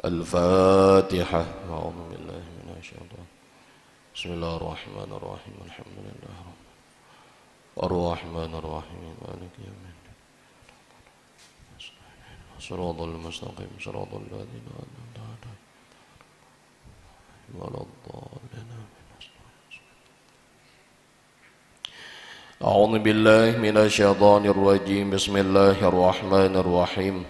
الفاتحة. أعوذ بالله من الشيطان. بسم الله الرحمن الرحيم. الحمد لله رب الرحمن الرحيم مالك يوم الدين. صراط المستقيم صراط الذين أنعمت عليهم ولا الضالين. أعوذ بالله من الشيطان الرجيم. بسم الله الرحمن الرحيم.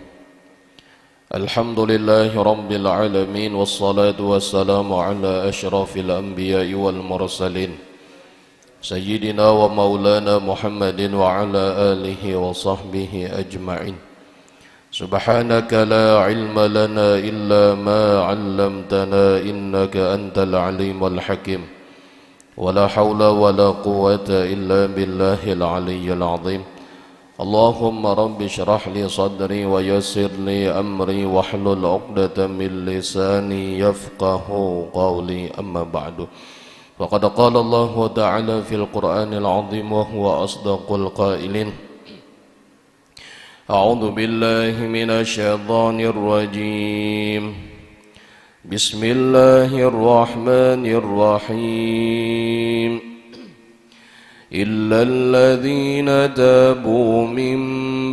الحمد لله رب العالمين والصلاة والسلام على أشرف الأنبياء والمرسلين سيدنا ومولانا محمد وعلى آله وصحبه أجمعين. سبحانك لا علم لنا إلا ما علمتنا إنك أنت العليم الحكيم. ولا حول ولا قوة إلا بالله العلي العظيم. اللهم رب اشرح لي صدري ويسر لي أمري واحلل عقدة من لساني يفقه قولي. أما بعد، فقد قال الله تعالى في القرآن العظيم وهو أصدق القائلين: أعوذ بالله من الشيطان الرجيم. بسم الله الرحمن الرحيم. إلا الذين تابوا من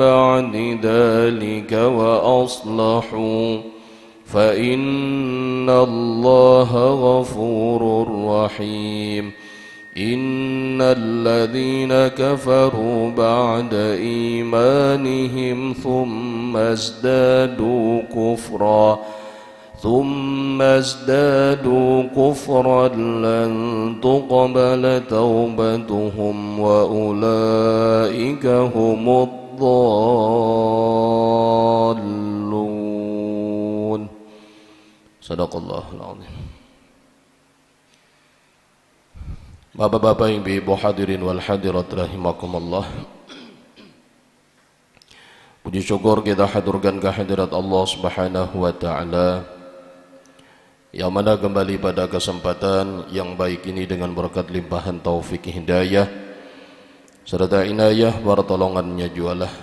بعد ذلك وأصلحوا فإن الله غفور رحيم. إن الذين كفروا بعد إيمانهم ثم ازدادوا كفرا لن تقبل توبتهم وأولئك هم الضالون. صدق الله العظيم. Bapak-bapak, ibu-ibu hadirin wal hadirat rahimakumullah. Puji syukur kita haturkan kehadirat Allah Subhanahu wa taala, yang mana kembali pada kesempatan yang baik ini dengan berkat limpahan taufik hidayah serta inayah pertolongannya jualah,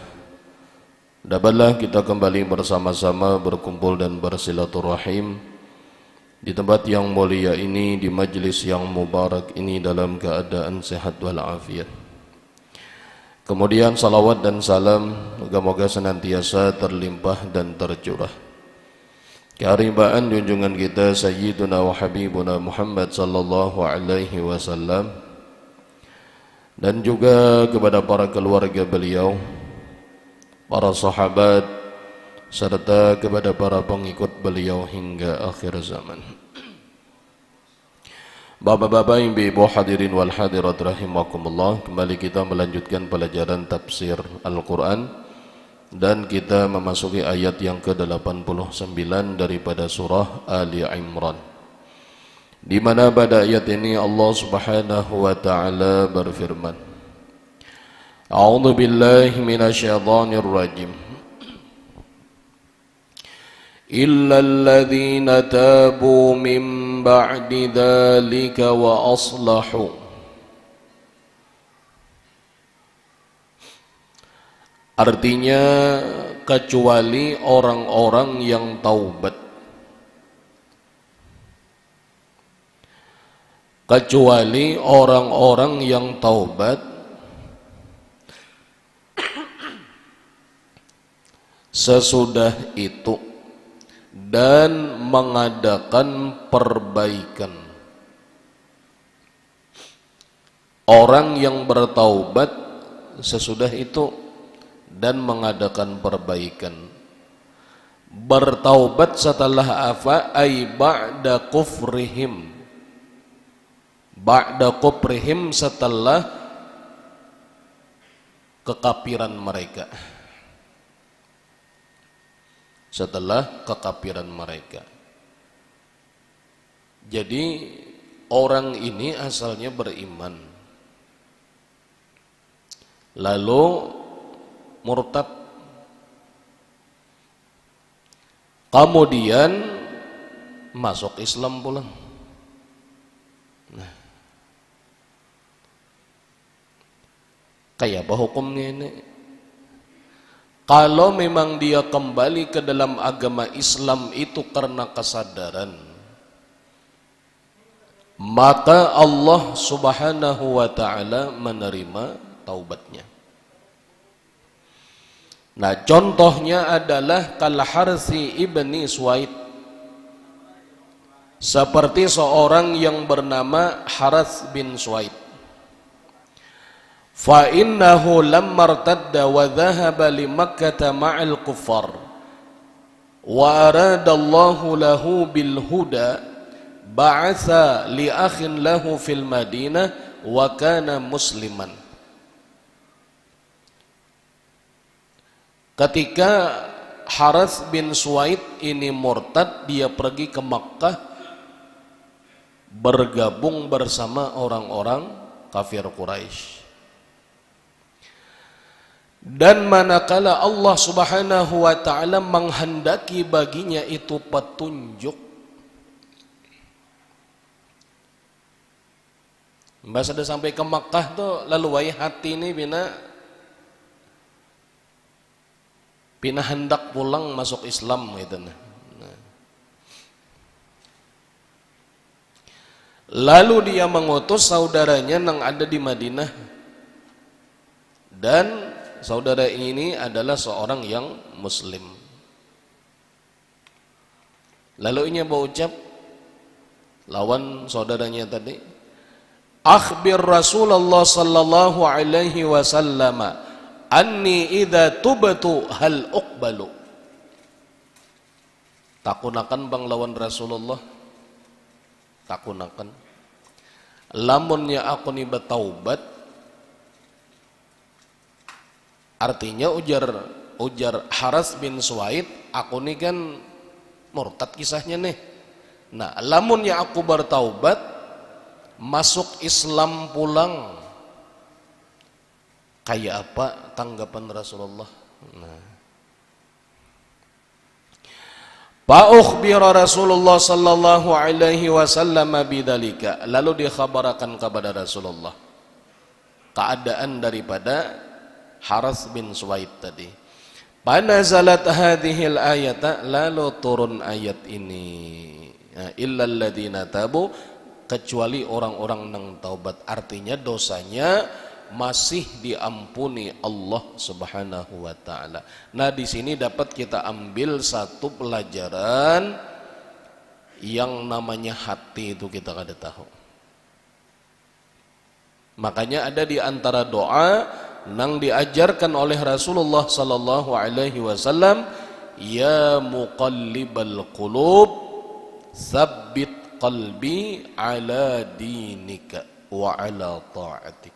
dapatlah kita kembali bersama-sama berkumpul dan bersilaturahim di tempat yang mulia ini, di majlis yang mubarak ini dalam keadaan sehat walafiat. Kemudian salawat dan salam moga-moga senantiasa terlimpah dan tercurah keharibaan junjungan kita Sayyiduna wa Habibuna Muhammad sallallahu alaihi wasallam, dan juga kepada para keluarga beliau, para sahabat, serta kepada para pengikut beliau hingga akhir zaman. Bapak-bapak, ibu-ibu hadirin wal hadirat rahimakumullah, kembali kita melanjutkan pelajaran tafsir Al-Quran, dan kita memasuki ayat yang ke-89 daripada surah Ali Imran, di mana pada ayat ini Allah Subhanahu wa taala berfirman: A'udzu billahi minasyaitonir rajim. إلا الذين تابوا من بعد ذلك وأصلحوا. Artinya kecuali orang-orang yang taubat, kecuali orang-orang yang taubat sesudah itu dan mengadakan perbaikan. Orang yang bertaubat sesudah itu dan mengadakan perbaikan. Bertaubat setelah apa? Ay ba'da kufrihim. Ba'da kufrihim, setelah kekafiran mereka. Setelah kekafiran mereka. Jadi orang ini asalnya beriman, lalu murtad, kemudian masuk Islam pula. Nah, kayak apa hukumnya ini? Kalau memang dia kembali ke dalam agama Islam itu karena kesadaran, maka Allah Subhanahu wa ta'ala menerima taubatnya. Nah, contohnya adalah Kal-Harsi ibni Suwaid, seperti seorang yang bernama Harats bin Suwaid. Fa innahu lamma irtadda wa dhahaba li Makkah ma'al kuffar wa arada Allahu lahu bil huda ba'atha li akhin lahu fil Madinah wa kana musliman. Ketika Harats bin Suwaid ini murtad, dia pergi ke Makkah bergabung bersama orang-orang kafir Quraisy. Dan manakala Allah Subhanahu wa ta'ala menghendaki baginya itu petunjuk, Mbak sudah sampai ke Makkah tuh lalu wai hati ini bina hendak pulang masuk Islam gitu. Nah. Lalu dia mengutus saudaranya yang ada di Madinah, dan saudara ini adalah seorang yang muslim. Lalu ini berucap lawan saudaranya tadi, akhbir Rasulullah sallallahu alaihi wasallam anni idza tubtu hal uqbalu. Takunakan bang lawan Rasulullah, takunakan lamunnya aku ni bertaubat, artinya ujar Harats bin Suwaid, aku ni kan murtad kisahnya nih. Nah, lamunnya aku bertaubat, masuk Islam pulang, kayak apa tanggapan Rasulullah? Nah, Fa'ukhbira Rasulullah sallallahu alaihi wasallam bidzalika. Lalu dikhabarkan kepada Rasulullah keadaan daripada Harats bin Suwaid tadi. Panazalat hadhil ayata, lalu turun ayat ini. Illal ladzina tabu, kecuali orang-orang yang taubat. Artinya dosanya masih diampuni Allah Subhanahu wa ta'ala. Nah, di sini dapat kita ambil satu pelajaran yang namanya hati itu kita kada tahu. Makanya ada di antara doa yang diajarkan oleh Rasulullah sallallahu alaihi wasallam, ya muqallibal qulub tsabbit qalbi ala dinika wa ala ta'atik.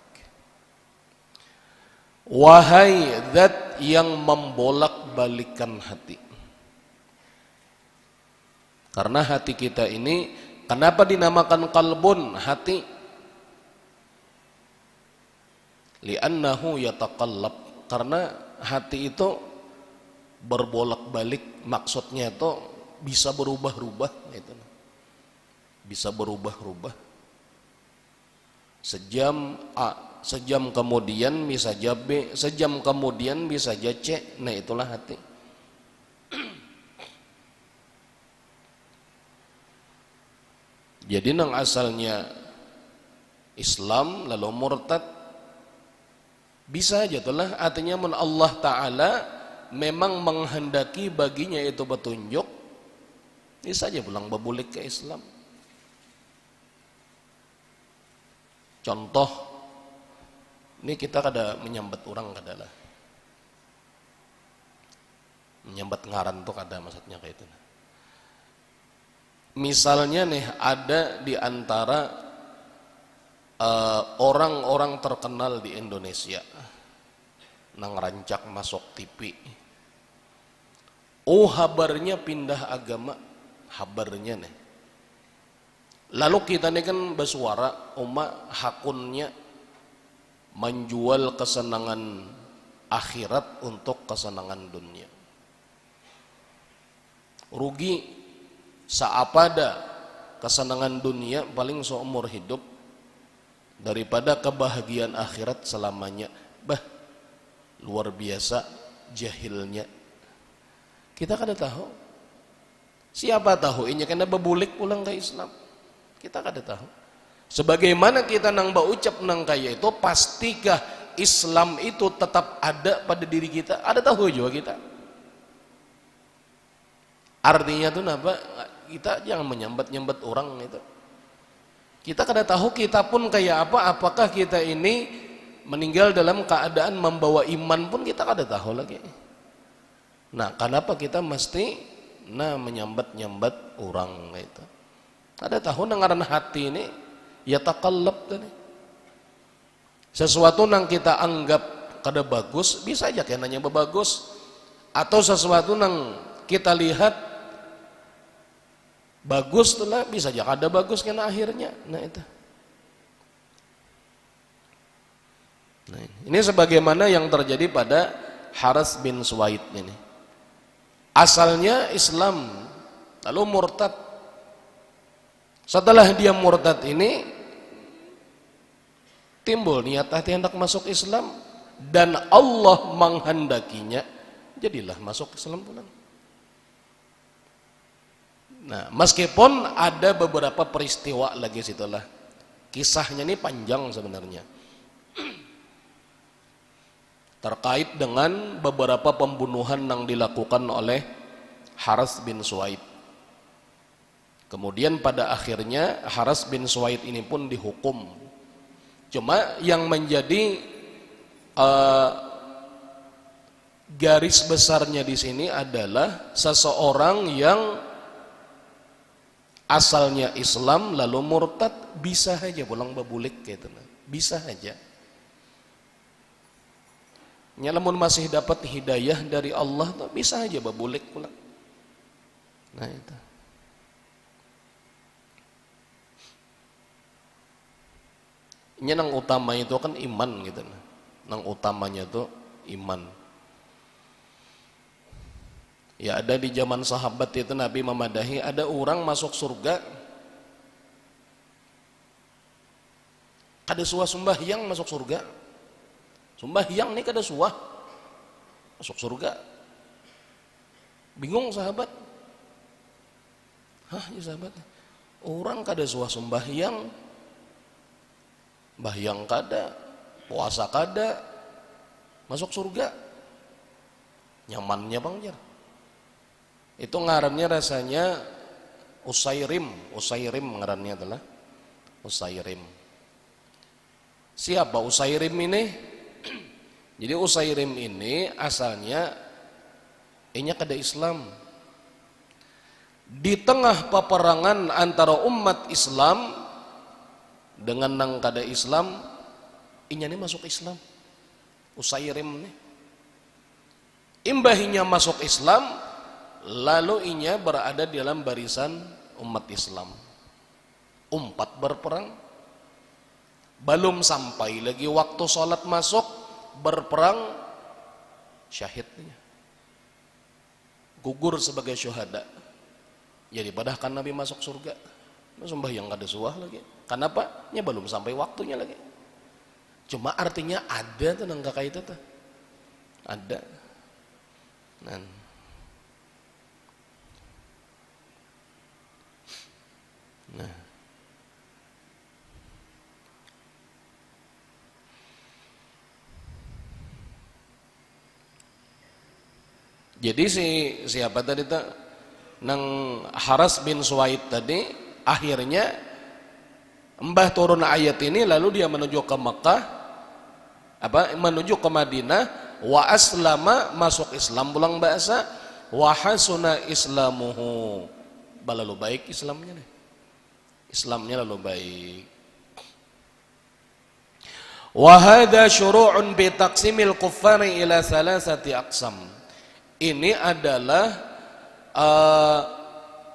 Wahai zat yang membolak-balikan hati. Karena hati kita ini, kenapa dinamakan qalbun, hati? Li'annahu yataqallab, karena hati itu berbolak-balik, maksudnya itu bisa berubah-ubah gitu. Bisa berubah-ubah. Sejam A, sejam kemudian bisa jadi B, sejam kemudian bisa jadi C. Nah, itulah hati. Jadi nang asalnya Islam lalu murtad, bisa aja itulah artinya mun Allah Ta'ala memang menghendaki baginya itu petunjuk, bisa aja pulang bebulik ke Islam. Contoh, ini kita kada menyambat orang kada lah, menyambat ngaran tuh kada, maksudnya kayak itu. Misalnya nih ada di antara orang-orang terkenal di Indonesia nang rancak masuk TV, habarnya pindah agama, habarnya nih. Lalu kita nih kan bersuara, hakunnya menjual kesenangan akhirat untuk kesenangan dunia. Rugi saapada kesenangan dunia paling seumur hidup daripada kebahagiaan akhirat selamanya. Luar biasa jahilnya. Kita kada tahu. Siapa tahu inya kena bebulik pulang ke Islam. Kita kada tahu. Sebagaimana kita nang baucap nang kaya itu, pastikah Islam itu tetap ada pada diri kita? Ada tahu juga kita. Artinya tuh napa? Kita jangan menyambat-nyambat orang itu. Kita kada tahu kita pun kayak apa, apakah kita ini meninggal dalam keadaan membawa iman pun kita kada tahu lagi. Nah, kenapa kita mesti menyambat-nyambat orang itu? Kada tahu nangaran hati ini ya takallab tadi. Sesuatu nang kita anggap kada bagus, bisa aja kayak nanya bagus. Atau sesuatu nang kita lihat bagus lah, bisa aja ada bagus kena akhirnya. Nah itu. Nah, ini sebagaimana yang terjadi pada Haras bin Suwaid ini. Asalnya Islam, lalu murtad. Setelah dia murtad ini timbul niat hati hendak masuk Islam dan Allah menghendakinya jadilah masuk Islam pula. Nah, meskipun ada beberapa peristiwa lagi situlah. Kisahnya ini panjang sebenarnya. Terkait dengan beberapa pembunuhan yang dilakukan oleh Haras bin Suwaid. Kemudian pada akhirnya Haras bin Suwaid ini pun dihukum. Cuma yang menjadi garis besarnya di sini adalah seseorang yang asalnya Islam lalu murtad bisa saja pulang bebulik gitu, bisa saja. Nyalamun masih dapat hidayah dari Allah tuh bisa saja bebulik pulang. Nah itu. Ini nang utama itu kan iman gitu, nang utamanya tuh iman. Ya ada di zaman sahabat itu Nabi memadahi ada orang masuk surga kada suah sembahyang masuk surga. Sembahyang nih kada suah masuk surga. Bingung sahabat. Hah ya sahabat, orang kada suah sembahyang, bahyang kada, puasa kada, masuk surga. Nyamannya bang jar. Itu ngarannya rasanya Usairim ngarannya adalah Usairim. Siapa Usairim ini? Jadi Usairim ini asalnya inya kada Islam. Di tengah peperangan antara umat Islam dengan nang kada Islam, inya ini masuk Islam. Usairim ini. Imbahinya masuk Islam, lalu inya berada di dalam barisan umat Islam. Umpat berperang, belum sampai lagi waktu sholat masuk, berperang, syahidnya gugur sebagai syuhada. Jadi padahkan Nabi masuk surga, sembahyang kada suah lagi. Kenapa? Ya belum sampai waktunya lagi. Cuma artinya ada tuh nang kakak itu tuh, ada. Nah, jadi siapa tadi tuh nang Haras bin Suwaid tadi akhirnya mbah turun ayat ini lalu dia menuju ke Mekah, menuju ke Madinah, wa aslama masuk Islam pulang bahasa, wa hasuna islamuhu lalu baik Islamnya nih. Islamnya lalu baik. Wa hadza syuru'un bi taqsimil kuffari ila salasati aqsam. Ini adalah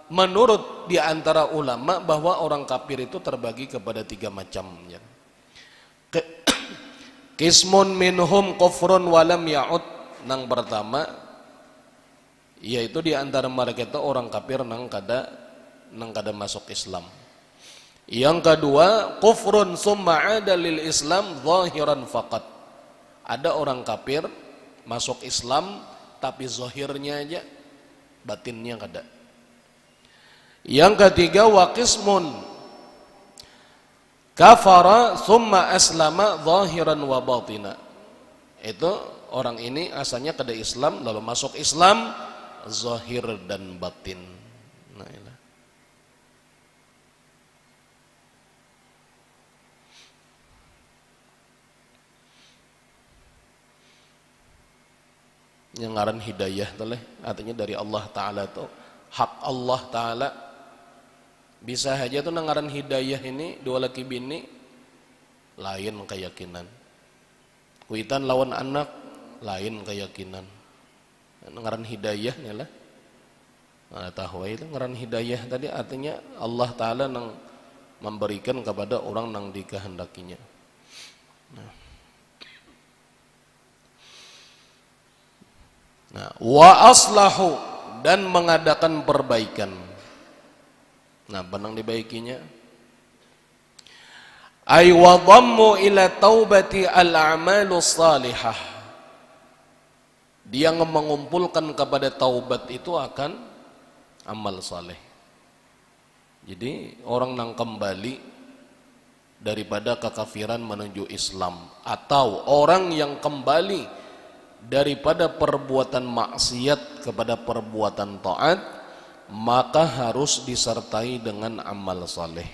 menurut di antara ulama bahwa orang kafir itu terbagi kepada 3 macam ya. Qismun minhum kufrun walam ya'ud, nang pertama yaitu di antara mereka itu orang kafir nang kada masuk Islam. Yang kedua, kufrun summa 'ada lil Islam zahiran faqat. Ada orang kafir masuk Islam tapi zahirnya aja, batinnya kada. Yang ketiga wa qismun kafara thumma aslama zahiran wa batina. Itu orang ini asalnya kada Islam lalu masuk Islam zahir dan batin. Nah, ini. Yang ngaran hidayah toleh artinya dari Allah Ta'ala tuh hak Allah Ta'ala. Bisa saja tuh ngaran hidayah ini dua laki bini lain keyakinan, kuitan lawan anak lain keyakinan. Ngaran hidayah nih lah. Nah, tahu itu ngaran hidayah tadi artinya Allah Ta'ala nang memberikan kepada orang nang dikehendakinya. Nah, wa aslahu dan mengadakan perbaikan. Nah, benang dibaikinya. Ay wa dhammu ila taubati al-a'malu salihah. Dia mengumpulkan kepada taubat itu akan amal saleh. Jadi orang yang kembali daripada kekafiran menuju Islam atau orang yang kembali daripada perbuatan maksiat kepada perbuatan taat, maka harus disertai dengan amal saleh.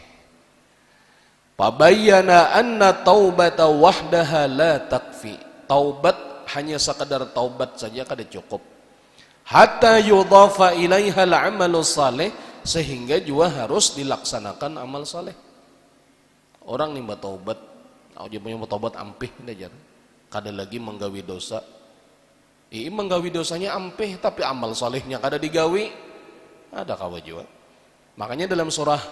Fabayyana anna taubata wahdaha la takfi. Taubat hanya sekadar taubat saja kada cukup. Hatta yudhafa ilaiha al-amalu saleh, sehingga juga harus dilaksanakan amal saleh. Orang nih taubat, dia punya taubat ampih aja. Kada lagi menggawi dosa. Menggawi dosanya ampih tapi amal salehnya kada digawi, ada kawa juga. Makanya dalam surah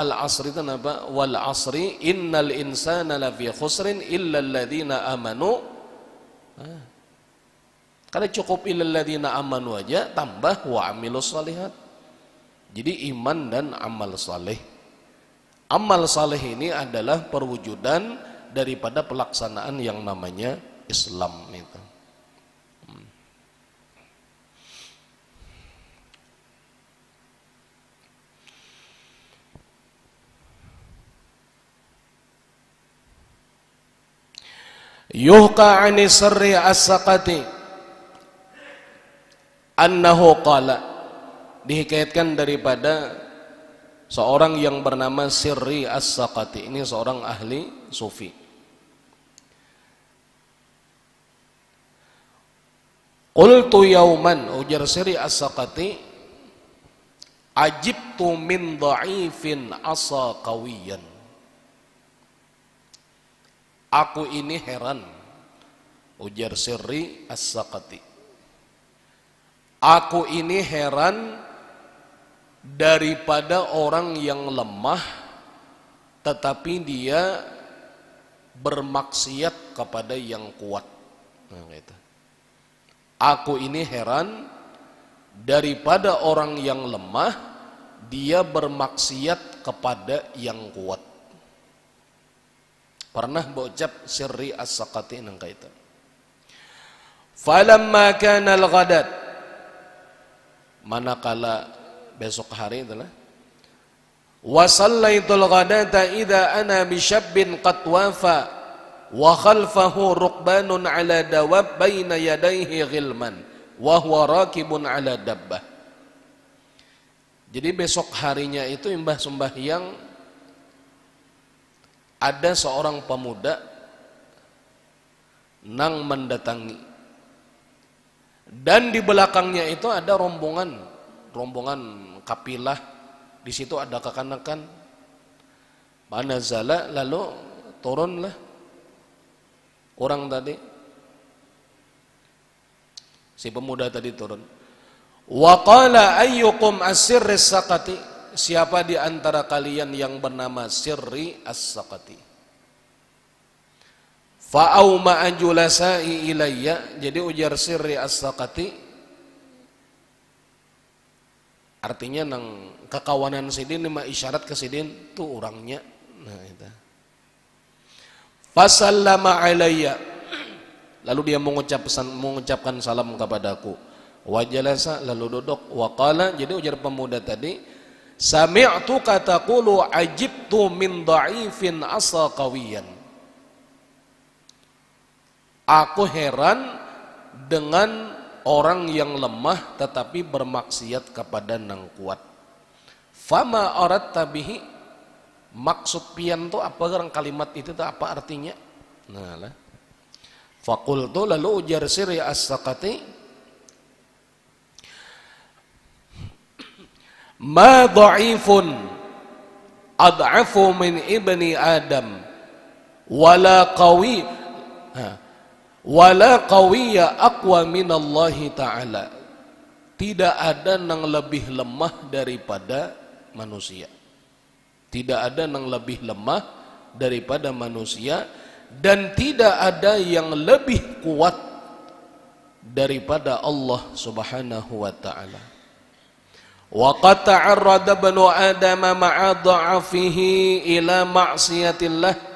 Al-Asr itu apa? Wal asri innal insana lafi khusrin illa alladhina amanu. Kada cukup illa alladhina amanu aja, tambah wa amilus shalihat. Jadi iman dan amal saleh. Amal saleh ini adalah perwujudan daripada pelaksanaan yang namanya Islam itu. Yuhqa 'ani Sirri As-Saqati annahu qala, dihikayatkan daripada seorang yang bernama Sirri As-Saqati. Ini seorang ahli sufi. Qultu yauman, ujar Sirri As-Saqati, ajibtu min dha'ifin asa qawiyan. Aku ini heran, ujar Sirri As-Saqati. Aku ini heran daripada orang yang lemah tetapi dia bermaksiat kepada yang kuat. Nah, gitu. Aku ini heran daripada orang yang lemah dia bermaksiat kepada yang kuat. Pernah bocap Sirri As-Saqati nang kaitan. Falamma kana al-ghadat, manakala besok hari itulah, wa sallaitul ghadata idza ana bi syabbin qad wafa wa khalfahu rukbanun ala dawab baina yadayhi ghilman wa huwa rakibun ala dabbah. Jadi besok harinya itu imbah sembahyang ada seorang pemuda nang mendatangi, dan di belakangnya itu ada rombongan kapilah. Di situ ada kekanakan. Manazala, lalu turunlah orang tadi, si pemuda tadi turun. Wa qala ayyukum as-Sirri As-Saqati, siapa di antara kalian yang bernama Sirri As-Saqati? Fa'auma anjulasai ilayya, jadi ujar Sirri As-Saqati, artinya nang kekawanan sidin lima isyarat ke sidin tuh orangnya. Nah itu. Fasallama alayya, Lalu dia mengucapkan salam kepadaku. Wa jalasa, lalu duduk. Wa qala, jadi ujar pemuda tadi, sami'tu kataqulu ajibtu min dha'ifin asa qawiyan. Aku heran dengan orang yang lemah tetapi bermaksiat kepada nang kuat. Fama aradta bihi, maksud pian tu apa, orang kalimat itu tu apa artinya? Nah lah. Faqultu, lalu ujar Sirri As-Saqati, ma dha'ifun ad'afu min ibni Adam wala qawiyya aqwa minallahi ta'ala. Tidak ada yang lebih lemah daripada manusia. Tidak ada yang lebih lemah daripada manusia, dan tidak ada yang lebih kuat daripada Allah Subhanahu wa ta'ala. Wa qad ta'arrada banu Adam ma'a dha'afihi ila ma'siyatillah.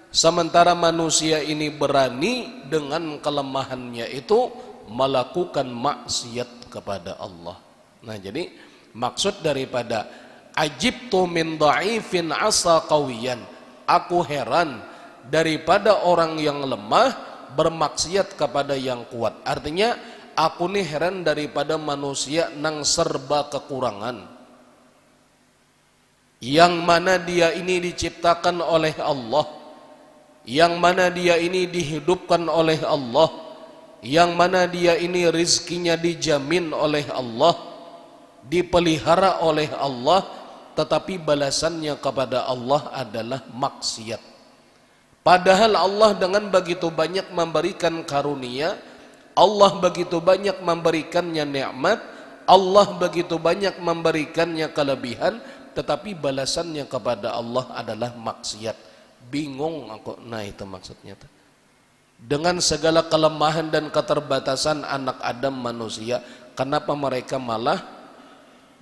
Sementara manusia ini berani dengan kelemahannya itu melakukan maksiat kepada Allah. Nah, jadi maksud daripada ajibtu min dha'ifin asa qawiyan, aku heran daripada orang yang lemah bermaksiat kepada yang kuat. Artinya aku nih heran daripada manusia nang serba kekurangan, yang mana dia ini diciptakan oleh Allah, yang mana dia ini dihidupkan oleh Allah, yang mana dia ini rizkinya dijamin oleh Allah, dipelihara oleh Allah, tetapi balasannya kepada Allah adalah maksiat. Padahal Allah dengan begitu banyak memberikan karunia, Allah begitu banyak memberikannya nikmat, Allah begitu banyak memberikannya kelebihan, tetapi balasannya kepada Allah adalah maksiat. Bingung aku, nah itu maksudnya. Dengan segala kelemahan dan keterbatasan anak Adam manusia, kenapa mereka malah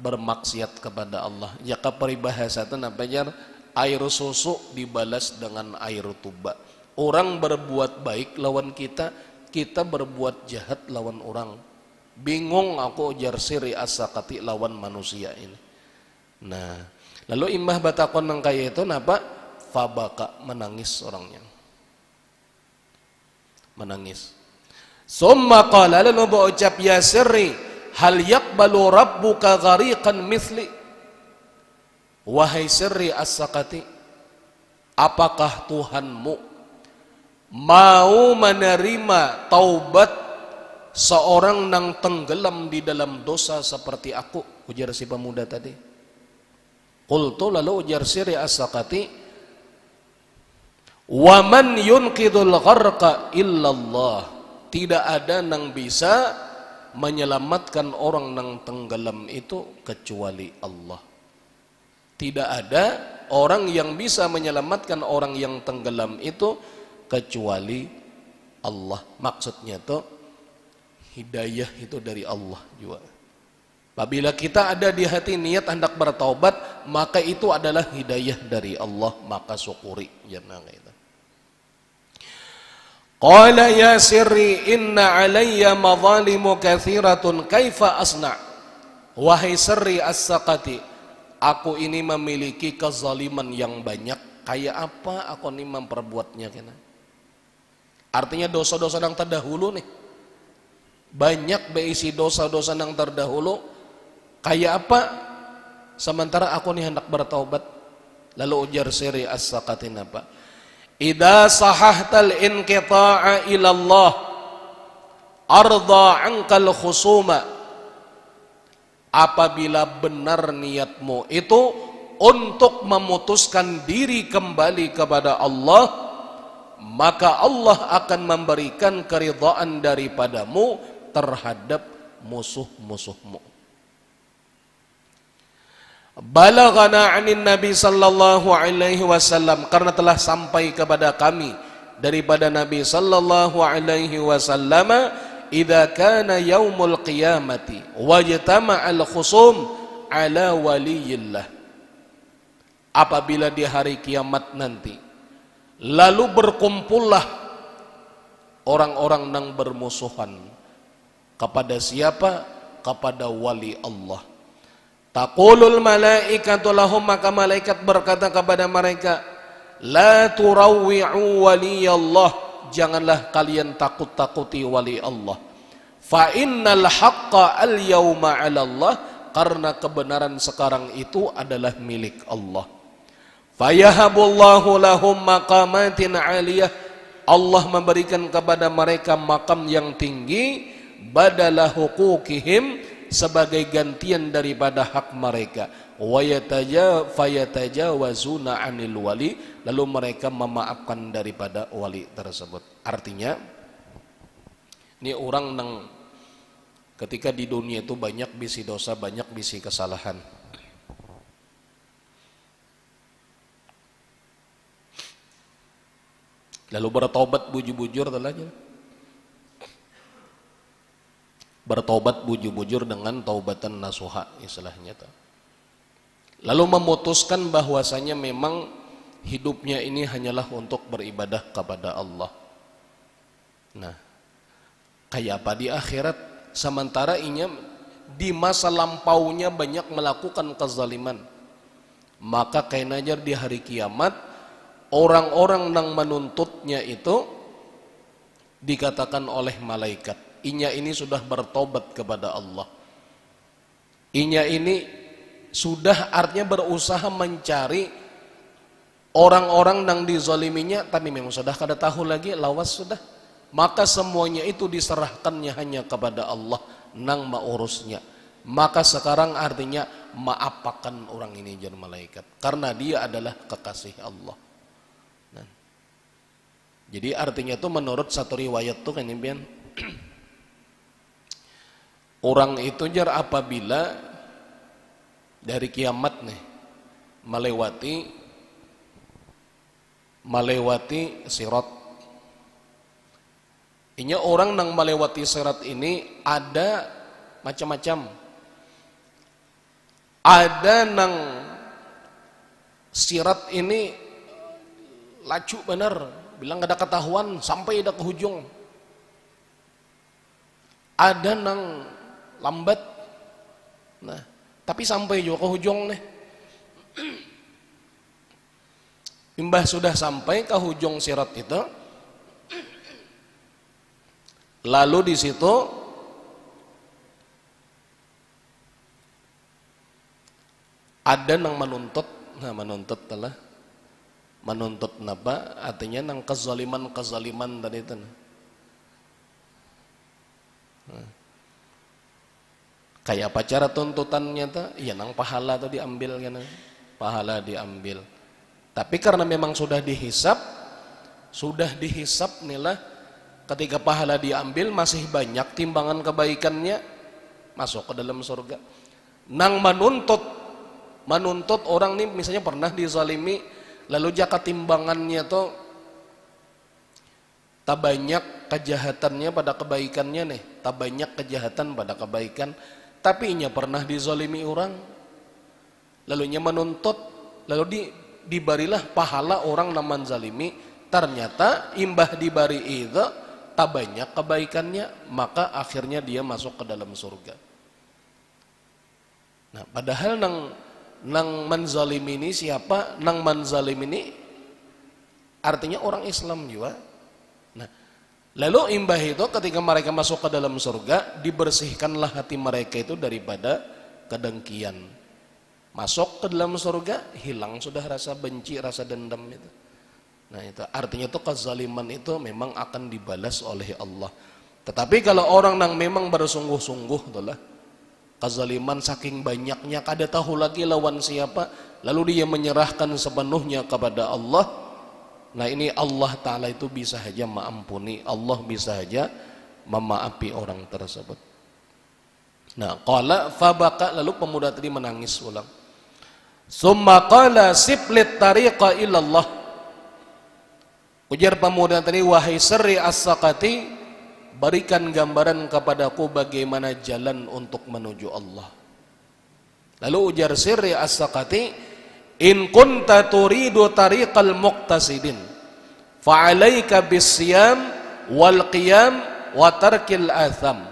bermaksiat kepada Allah? Ya keperibahasaan apa ya? Air susu dibalas dengan air tuba. Orang berbuat baik lawan kita, kita berbuat jahat lawan orang. Bingung aku ujar Sirri As-Saqati lawan manusia ini. Nah, lalu imbah batakon nang kaya itu napa? Fabaka, menangis orangnya. Menangis. Summa qala, lalu berucap, ya Sirri, hal yaqbalu rabbuka ghariqan mithli? Wahai Sirri As-Saqati, apakah Tuhanmu mau menerima taubat seorang yang tenggelam di dalam dosa seperti aku? Ujar si pemuda tadi. Qultu, lalu ujar Sirri As-Saqati, wa man yunqidul gharqa illallah. Tidak ada yang bisa menyelamatkan orang yang tenggelam itu kecuali Allah. Tidak ada orang yang bisa menyelamatkan orang yang tenggelam itu kecuali Allah. Maksudnya itu hidayah itu dari Allah juga. Apabila kita ada di hati niat hendak bertaubat, maka itu adalah hidayah dari Allah, maka syukuri. Jangan itu. Qala ya Sirri inna alayya madhalimu kathiratun kaifa asna'. Wahai Sirri As-Saqati, aku ini memiliki kezaliman yang banyak. Kayak apa aku ini memperbuatnya kena? Artinya dosa-dosa yang terdahulu nih, banyak berisi dosa-dosa yang terdahulu. Kayak apa? Sementara aku nih hendak bertaubat. Lalu ujar Sirri As-Saqati apa? Idza sahahtal inqita'a ila Allah arda 'ankal khusuma. Apabila benar niatmu itu untuk memutuskan diri kembali kepada Allah, maka Allah akan memberikan keridhaan daripadamu terhadap musuh-musuhmu. Balaghana 'anin Nabi sallallahu alaihi wasallam, karena telah sampai kepada kami daripada Nabi sallallahu alaihi wasallam, idza kana yaumul qiyamati wajtama'al khusum ala waliyillah. Apabila di hari kiamat nanti lalu berkumpullah orang-orang nang bermusuhan kepada siapa? Kepada wali Allah. Taqulul malaikatu lahum, maka malaikat berkata kepada mereka, la turawwi'u waliyallah, janganlah kalian takut-takuti wali Allah. Fa innal haqqa al yawma 'ala Allah, karena kebenaran sekarang itu adalah milik Allah. Fayahabullahu lahum maqamatin 'aliyah, Allah memberikan kepada mereka makam yang tinggi, badala huquqihim, sebagai gantian daripada hak mereka. Fayatajawazuna 'anil wali, lalu mereka memaafkan daripada wali tersebut. Artinya ini orang yang ketika di dunia itu banyak bisi dosa, banyak bisi kesalahan. Lalu bertobat bujur-bujur telahnya. Bertobat bujur-bujur dengan taubatan nasuha istilahnya. Lalu memutuskan bahwasanya memang hidupnya ini hanyalah untuk beribadah kepada Allah. Nah, kayak apa di akhirat? Sementara inya di masa lampaunya banyak melakukan kezaliman. Maka kainajar di hari kiamat orang-orang yang menuntutnya itu dikatakan oleh malaikat, inya ini sudah bertobat kepada Allah. Inya ini sudah artinya berusaha mencari orang-orang yang dizaliminya, tapi memang sudah kada tahu lagi, lawas sudah. Maka semuanya itu diserahkannya hanya kepada Allah nang maurusnya. Maka sekarang artinya maapakan orang ini jadi malaikat, karena dia adalah kekasih Allah. Nah, jadi artinya itu menurut satu riwayat tuh kan impian orang itu jar apabila dari kiamat nih melewati sirat. Inya orang nang melewati sirat ini ada macam-macam. Ada nang sirat ini laju bener, bilang gak ada ketahuan sampai ada ke ujung. Ada nang lambat, nah tapi sampai juga ke ujung nih. Imbah sudah sampai ke ujung sirat itu, lalu di situ ada nang menuntut. Nah, menuntut telah menuntut napa? Artinya nang kezaliman tadi itu. Nah, kayak apa cara tuntutannya tuh? Iya nang pahala tuh diambil kan, pahala diambil. Tapi karena memang sudah dihisap nih lah. Ketika pahala diambil masih banyak timbangan kebaikannya, masuk ke dalam surga. Nang menuntut orang nih misalnya pernah dizalimi, lalu jaka timbangannya tuh tak banyak kejahatannya pada kebaikannya nih, tak banyak kejahatan pada kebaikan, tapi inya pernah dizalimi orang, lalu inya menuntut, lalu dibarilah pahala orang naman zalimi, ternyata imbah dibari itu tak banyak kebaikannya, maka akhirnya dia masuk ke dalam surga. Nah, padahal nang menzalim ini siapa? Nang menzalim ini artinya orang Islam juga. Nah, lalu imbah itu ketika mereka masuk ke dalam surga, dibersihkanlah hati mereka itu daripada kedengkian. Masuk ke dalam surga, hilang sudah rasa benci, rasa dendam itu. Nah, itu artinya itu kezaliman itu memang akan dibalas oleh Allah. Tetapi kalau orang yang memang bersungguh-sungguh itulah kezaliman saking banyaknya, kada tahu lagi lawan siapa, lalu dia menyerahkan sepenuhnya kepada Allah. Nah, ini Allah Ta'ala itu bisa saja mengampuni, Allah bisa saja memaafi orang tersebut. Nah, qala fabaka, lalu pemuda tadi menangis ulang. Summa qala siblit tariqa ilallah. Ujar pemuda tadi, wahai Sirri As-Saqati, berikan gambaran kepadaku bagaimana jalan untuk menuju Allah. Lalu ujar Sirri As-Saqati, in kunta turidu tariqal muqtasidin fa'alaika bisyam wal qiyam wa tarkil atham.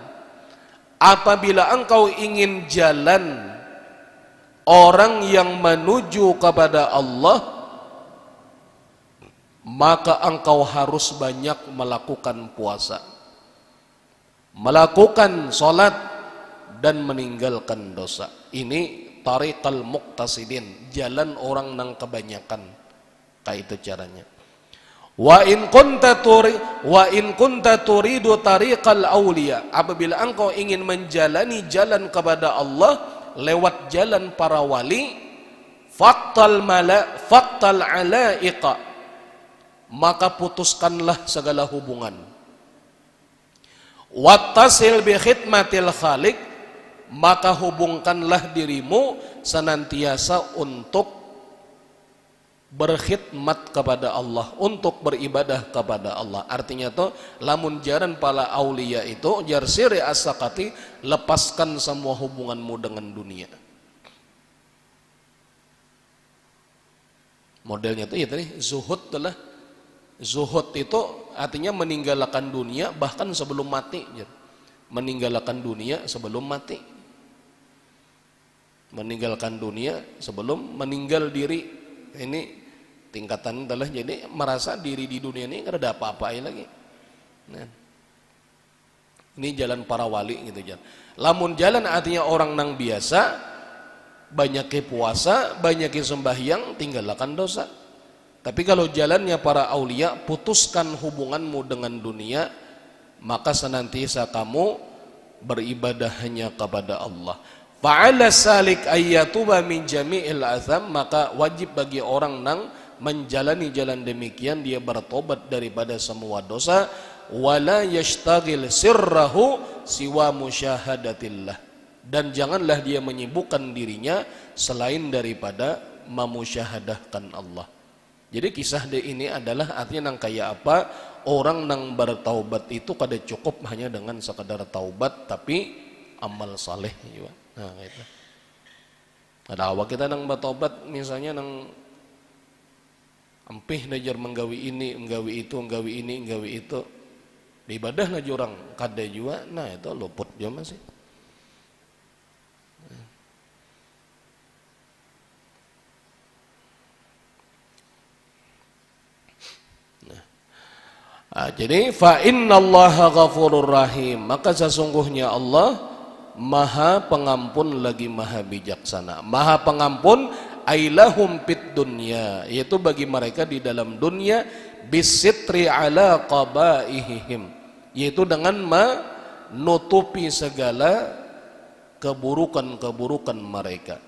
Apabila engkau ingin jalan orang yang menuju kepada Allah, maka engkau harus banyak melakukan puasa, melakukan sholat, dan meninggalkan dosa. Ini tariqal muqtasidin, jalan orang nang kebanyakan. Kayak itu caranya. Wa in kunta turidu tariqal awliya, apabila engkau ingin menjalani jalan kepada Allah lewat jalan para wali, faqtal alaiqa, maka putuskanlah segala hubungan. Wattasil bi khidmatil khaliq, maka hubungkanlah dirimu senantiasa untuk berkhidmat kepada Allah, untuk beribadah kepada Allah. Artinya tuh lamun jaran para aulia itu jar siri as-sakati, lepaskan semua hubunganmu dengan dunia. Modelnya tuh ya tadi zuhud adalah, zuhud itu artinya meninggalkan dunia bahkan sebelum mati. Meninggalkan dunia sebelum mati, meninggalkan dunia sebelum meninggal diri. Ini tingkatan adalah jadi merasa diri di dunia ini nggak ada apa-apa lagi. Nah, ini jalan para wali gitu. Lamun jalan artinya orang nang biasa, banyak puasa, banyak sembahyang, tinggalkan dosa. Tapi kalau jalannya para aulia, putuskan hubunganmu dengan dunia, maka senantiasa kamu beribadah hanya kepada Allah. Fa'ala salik ayyatuba min jami'il azam, maka wajib bagi orang nang menjalani jalan demikian dia bertobat daripada semua dosa. Wala yashtagil sirrahu siwa musyahadatillah, dan janganlah dia menyibukkan dirinya selain daripada memusyahadahkan Allah. Jadi kisah ini adalah artinya nang kayak apa, orang nang bertaubat itu kada cukup hanya dengan sekadar taubat, tapi amal saleh juga. Nah, gitu. Ada awak kita nang bertobat misalnya nang ampih najar menggawi ini, menggawi itu, menggawi ini, menggawi itu. Di ibadah na jurang kada juga. Nah, itu luput dia masih. Jadi fa innallaha ghafurur rahim, maka sesungguhnya Allah Maha pengampun lagi Maha bijaksana. Maha pengampun ailahum fid dunya, yaitu bagi mereka di dalam dunia, bisitri ala qabaihim, yaitu dengan menutupi segala keburukan-keburukan mereka.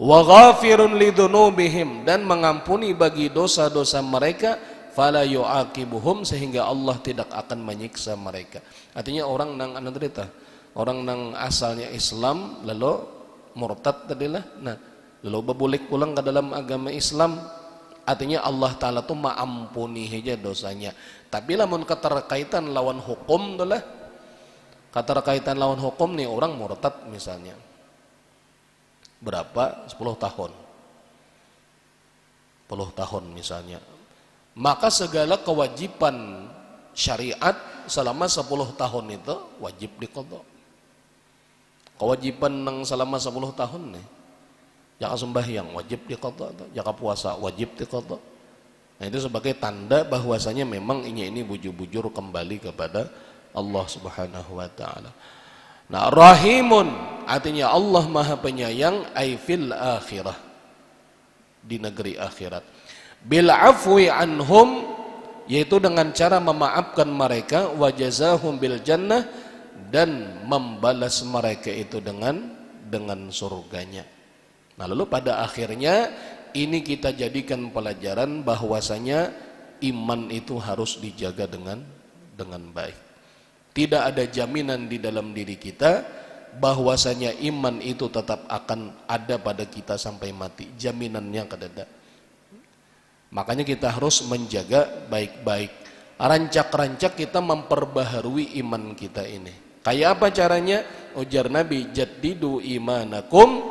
Wa ghafirun lidunubihim, dan mengampuni bagi dosa-dosa mereka. Fala yu'aqibuhum, sehingga Allah tidak akan menyiksa mereka. Artinya orang nang anadrita, orang nang asalnya Islam lalu murtad tadilah, nah lalu berbulik pulang ke dalam agama Islam, artinya Allah Ta'ala tuh maampuni aja dosanya. Tapi lamun keterkaitan lawan hukum itulah, keterkaitan lawan hukum nih, orang murtad misalnya berapa 10 tahun misalnya, maka segala kewajiban syariat selama 10 tahun itu wajib diqadha. Kewajiban nang selama 10 tahun nih, jaka sembahyang wajib diqadha, jaka puasa wajib diqadha. Nah, itu sebagai tanda bahwasanya memang ini bujur-bujur kembali kepada Allah Subhanahu wa taala. Nah, rahimun artinya Allah Maha Penyayang, ai fil akhirah, di negeri akhirat. Bil afwi anhum, yaitu dengan cara memaafkan mereka, wa jazahum bil jannah, dan membalas mereka itu dengan surganya. Nah, lalu pada akhirnya ini kita jadikan pelajaran bahwasanya iman itu harus dijaga dengan baik. Tidak ada jaminan di dalam diri kita bahwasanya iman itu tetap akan ada pada kita sampai mati. Jaminannya kada ada. Makanya kita harus menjaga baik-baik. Rancak-rancak kita memperbaharui iman kita ini. Kayak apa caranya? Ujar Nabi, jaddidu imanakum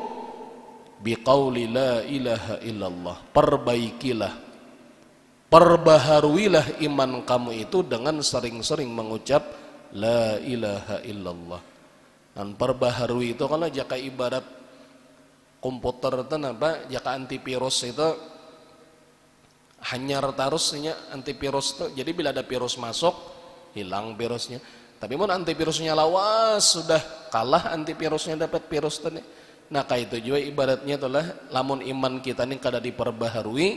biqauli la ilaha illallah. Perbaikilah Perbaharuilah iman kamu itu dengan sering-sering mengucap la ilaha illallah. Dan perbaharui itu kalau jaka ibarat komputer itu apa, jaka antivirus itu hanyar tarusnya antivirus itu. Jadi bila ada virus masuk, hilang virusnya. Tapi mun antivirusnya lawas, sudah kalah antivirusnya, dapat virus tadi. Nah kayak itu juga ibaratnya itulah lamun iman kita ini kada diperbaharui,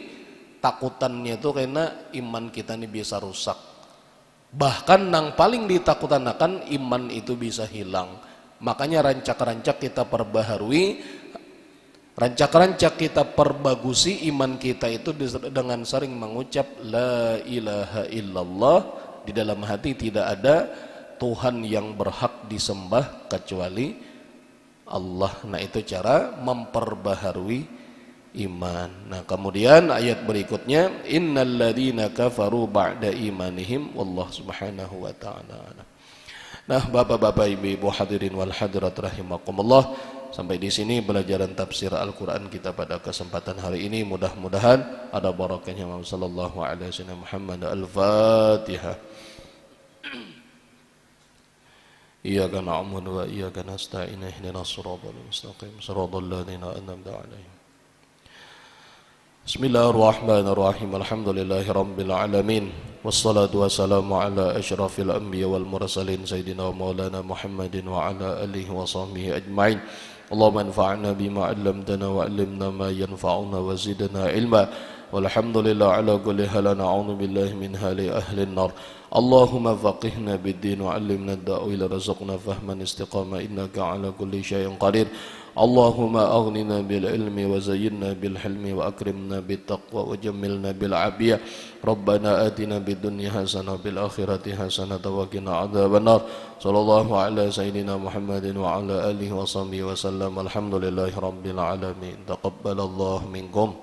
takutannya itu karena iman kita ini bisa rusak. Bahkan yang paling ditakutan akan iman itu bisa hilang. Makanya rancak-rancak kita perbaharui, rancak-rancak kita perbagusi iman kita itu dengan sering mengucap la ilaha illallah. Di dalam hati tidak ada Tuhan yang berhak disembah kecuali Allah. Nah itu cara memperbaharui iman. Nah kemudian ayat berikutnya innal ladzina kafaru ba'da imanihim wallahu subhanahu wa ta'ala. Nah bapak-bapak ibu-ibu hadirin wal hadirat rahimakumullah, sampai di sini pelajaran tafsir Al-Qur'an kita pada kesempatan hari ini. Mudah-mudahan ada barakahnya sallallahu alaihi wasallam Muhammad. Al-Fatihah. Iyyaka na'budu wa iyyaka nasta'in ihdinas siratal mustaqim siratal ladzina an'amta 'alaihim. Bismillahirrahmanirrahim. Alhamdulillahi rabbil alamin. Wassalatu wassalamu ala asyrafil anbiya wal mursalin sayyidina wa maulana Muhammadin wa ala alihi wa sahbihi ajma'in. Allahumma anfa'na bima 'allamtana wa 'allimna ma yanfa'una wa zidna ilma. Walhamdulillah ala kulli hal. Na'udzu billahi min hali ahli an-nar. Allahumma faqihna bid-din wa 'allimna ad-da'wil warzuqna fahman istiqama innaka 'ala kulli syai'in qadir. Allahumma aghnina bil ilmi wa zayyinna bil hilmi wa akrimna bit taqwa wa jammilna bil afiyah. Rabbana atina bid dunya hasanah bil akhirati hasanah wa qina adzabannar. Sallallahu ala sayyidina Muhammadin wa ala alihi wa sahbihi wa sallam. Alhamdulillahi rabbil alamin. Taqabbalallahu minkum.